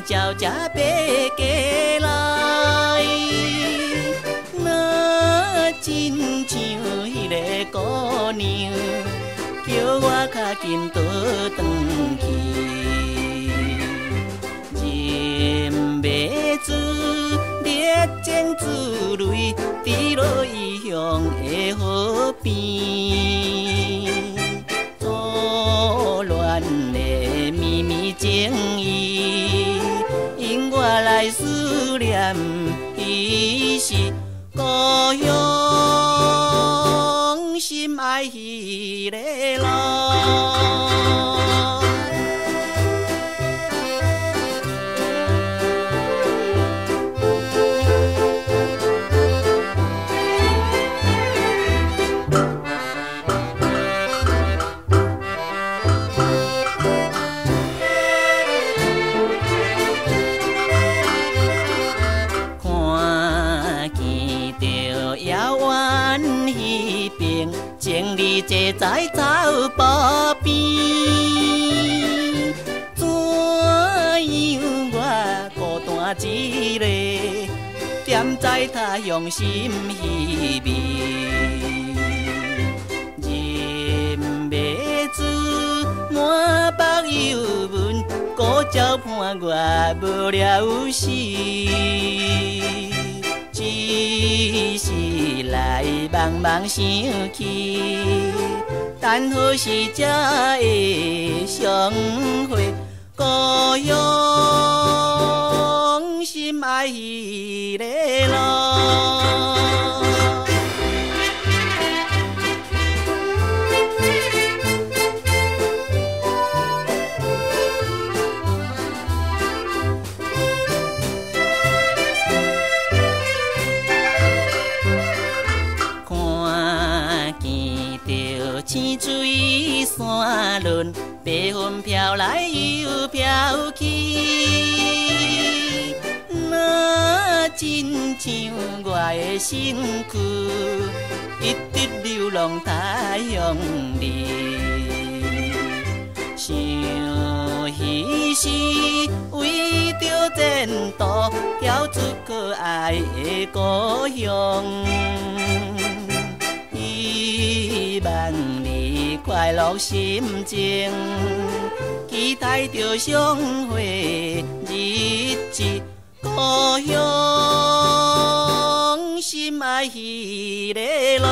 鸟才爬过来。若真像迄个姑娘，叫我较紧倒转去。人袂知热情之泪，滴落异乡的河边。错乱的秘密情意，因我来思念，伊是故乡心爱迄个人。情侣坐在草坡边，怎样我孤单一个，踮在他乡心稀微。人袂知满腹忧闷，孤照伴我无了时。只是来茫茫想起，等何时才会相会？故乡心爱迄个人。青水山峦，白云飘来又飘去。若真像我的身躯，一直流浪他乡里。想彼时为着前途，跳出可爱的故乡。希望你快乐心情，期待着相会日子，故乡心爱迄个路。